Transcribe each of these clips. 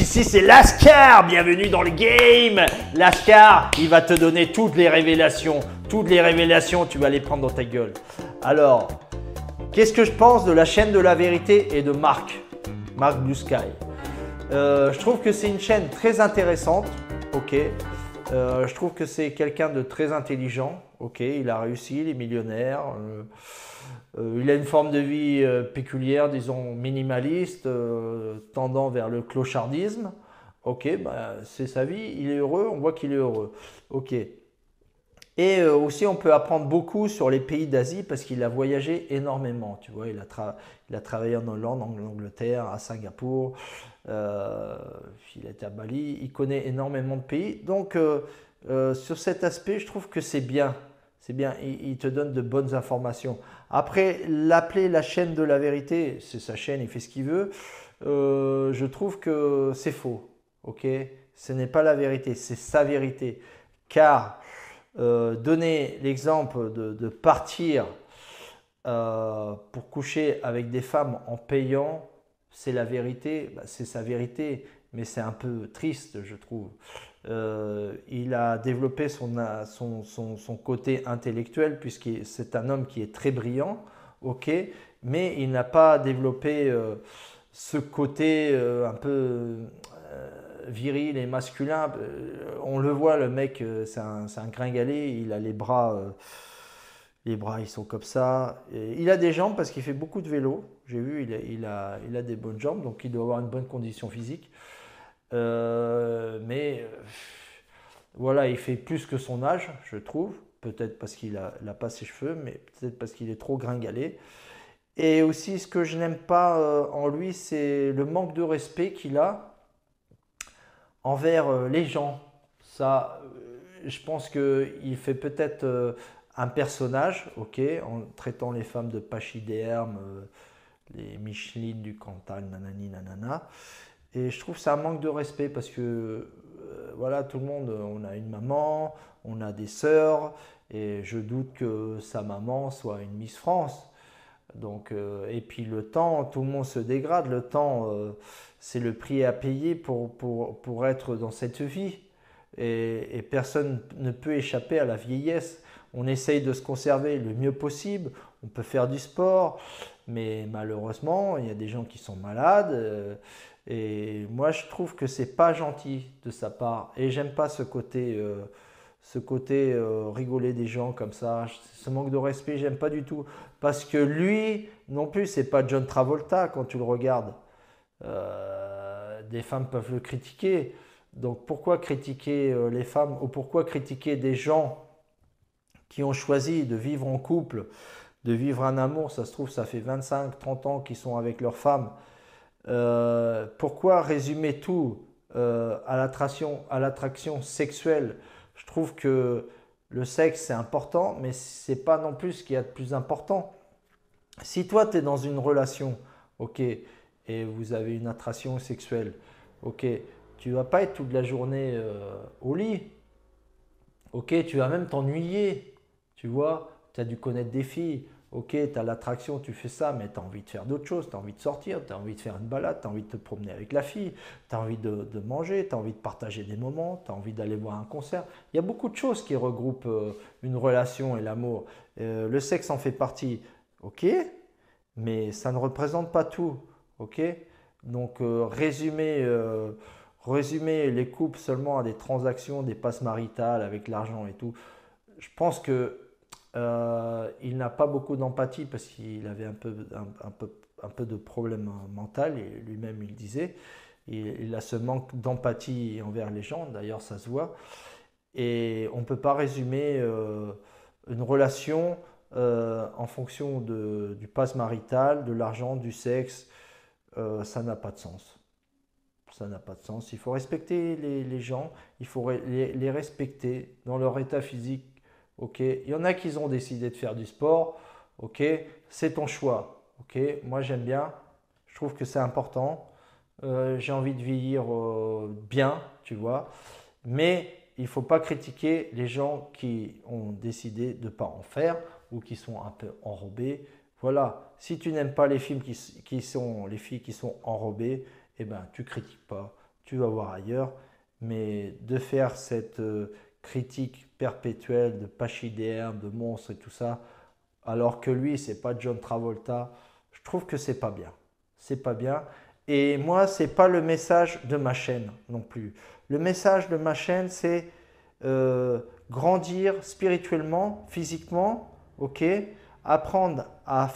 Ici c'est Lascar, bienvenue dans le game. Lascar, il va te donner toutes les révélations. Toutes les révélations, tu vas les prendre dans ta gueule. Alors, qu'est-ce que je pense de la chaîne de la vérité et de Marc Blue Sky? Je trouve que c'est une chaîne très intéressante, ok. Je trouve que c'est quelqu'un de très intelligent, ok. Il a réussi, il est millionnaire. Il a une forme de vie péculière, disons minimaliste, tendant vers le clochardisme. Ok, bah, c'est sa vie, il est heureux, on voit qu'il est heureux. Ok. Et aussi, on peut apprendre beaucoup sur les pays d'Asie parce qu'il a voyagé énormément. Tu vois, il a travaillé en Hollande, en Angleterre, à Singapour, il a été à Bali. Il connaît énormément de pays. Donc, sur cet aspect, je trouve que c'est bien. C'est bien, il te donne de bonnes informations. Après, l'appeler la chaîne de la vérité, c'est sa chaîne, il fait ce qu'il veut. Je trouve que c'est faux. Ok, ce n'est pas la vérité, c'est sa vérité. Car donner l'exemple de partir pour coucher avec des femmes en payant, c'est la vérité, bah, c'est sa vérité, mais c'est un peu triste, je trouve. Il a développé son côté intellectuel puisque c'est un homme qui est très brillant, ok, mais il n'a pas développé ce côté un peu viril et masculin. On le voit, le mec, c'est un gringalet, il a les bras ils sont comme ça. Et il a des jambes parce qu'il fait beaucoup de vélo, j'ai vu, il a des bonnes jambes, donc il doit avoir une bonne condition physique. Mais voilà, il fait plus que son âge, je trouve. Peut-être parce qu'il n'a pas ses cheveux, mais peut-être parce qu'il est trop gringalet. Et aussi, ce que je n'aime pas en lui, c'est le manque de respect qu'il a envers les gens. Ça, je pense qu'il fait peut-être un personnage, ok, en traitant les femmes de pachydermes, les Micheline du Cantal, nanani, nanana. Et je trouve que c'est un manque de respect parce que voilà, tout le monde, on a une maman, on a des sœurs, et je doute que sa maman soit une Miss France. Donc, et puis le temps, tout le monde se dégrade. Le temps, c'est le prix à payer pour être dans cette vie. Et personne ne peut échapper à la vieillesse. On essaye de se conserver le mieux possible. On peut faire du sport, mais malheureusement, il y a des gens qui sont malades. Et moi, je trouve que c'est pas gentil de sa part. Et j'aime pas ce côté rigoler des gens comme ça, ce manque de respect, j'aime pas du tout. Parce que lui, non plus, c'est pas John Travolta quand tu le regardes. Des femmes peuvent le critiquer. Donc pourquoi critiquer les femmes ou pourquoi critiquer des gens qui ont choisi de vivre en couple, de vivre un amour, ça se trouve, ça fait 25, 30 ans qu'ils sont avec leur femme. Pourquoi résumer tout à l'attraction sexuelle? Je trouve que le sexe c'est important, mais c'est pas non plus ce qu'il y a de plus important. Si toi tu es dans une relation, ok, et vous avez une attraction sexuelle, ok, tu vas pas être toute la journée au lit, ok, tu vas même t'ennuyer, tu vois, tu as dû connaître des filles. Ok, tu as l'attraction, tu fais ça, mais tu as envie de faire d'autres choses, tu as envie de sortir, tu as envie de faire une balade, tu as envie de te promener avec la fille, tu as envie de manger, tu as envie de partager des moments, tu as envie d'aller voir un concert. Il y a beaucoup de choses qui regroupent une relation et l'amour. Le sexe en fait partie, ok, mais ça ne représente pas tout, ok. Donc résumer les couples seulement à des transactions, des passes maritales avec l'argent et tout, je pense que il n'a pas beaucoup d'empathie parce qu'il avait un peu de problème mental et lui-même il disait. Il a ce manque d'empathie envers les gens, d'ailleurs ça se voit. Et on ne peut pas résumer une relation en fonction du passe marital, de l'argent, du sexe. Ça n'a pas de sens. Ça n'a pas de sens. Il faut respecter les gens, il faut les respecter dans leur état physique. Ok, il y en a qui ont décidé de faire du sport. Ok, c'est ton choix. Ok, moi j'aime bien. Je trouve que c'est important. J'ai envie de vieillir bien, tu vois. Mais il ne faut pas critiquer les gens qui ont décidé de ne pas en faire ou qui sont un peu enrobés. Voilà, si tu n'aimes pas les filles qui sont enrobées, eh ben, tu critiques pas. tu vas voir ailleurs. Mais de faire cette critique perpétuelle de pachyderme, de monstres et tout ça, alors que lui, c'est pas John Travolta, je trouve que c'est pas bien. C'est pas bien. Et moi, c'est pas le message de ma chaîne non plus. Le message de ma chaîne, c'est grandir spirituellement, physiquement, ok, apprendre à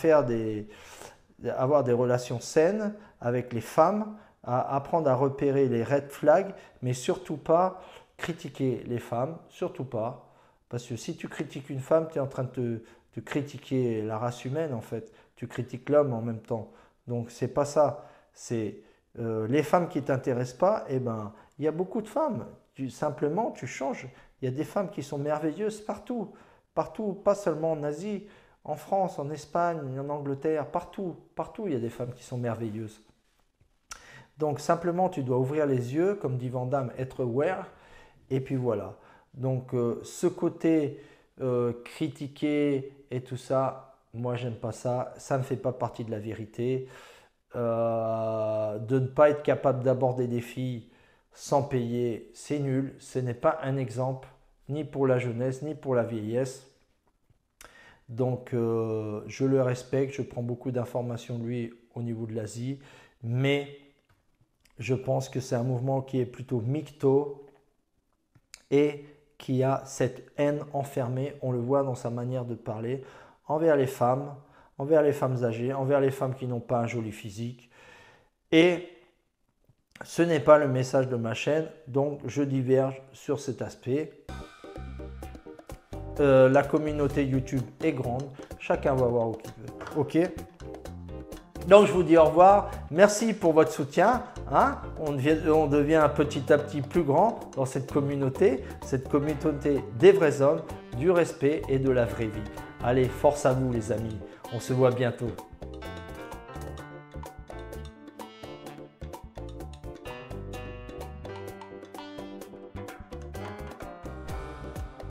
avoir des relations saines avec les femmes, à apprendre à repérer les red flags, mais surtout pas critiquer les femmes, surtout pas. Parce que si tu critiques une femme, tu es en train de critiquer la race humaine en fait. Tu critiques l'homme en même temps. Donc c'est pas ça. C'est les femmes qui ne t'intéressent pas, eh ben, il y a beaucoup de femmes. Simplement, tu changes. Il y a des femmes qui sont merveilleuses partout. Partout, pas seulement en Asie, en France, en Espagne, en Angleterre, partout. Partout, il y a des femmes qui sont merveilleuses. Donc simplement, tu dois ouvrir les yeux, comme dit Van Damme, être aware. Et puis voilà. Donc ce côté critiquer et tout ça, moi j'aime pas ça. Ça ne fait pas partie de la vérité. De ne pas être capable d'aborder des filles sans payer, c'est nul. Ce n'est pas un exemple, ni pour la jeunesse, ni pour la vieillesse. Donc je le respecte, je prends beaucoup d'informations de lui au niveau de l'Asie, mais je pense que c'est un mouvement qui est plutôt mycto et qui a cette haine enfermée, on le voit dans sa manière de parler, envers les femmes âgées, envers les femmes qui n'ont pas un joli physique. Et ce n'est pas le message de ma chaîne, donc je diverge sur cet aspect. La communauté YouTube est grande, chacun va voir où il veut. Ok? Donc je vous dis au revoir, merci pour votre soutien, hein? On devient petit à petit plus grand dans cette communauté des vrais hommes, du respect et de la vraie vie. Allez, force à vous les amis, on se voit bientôt.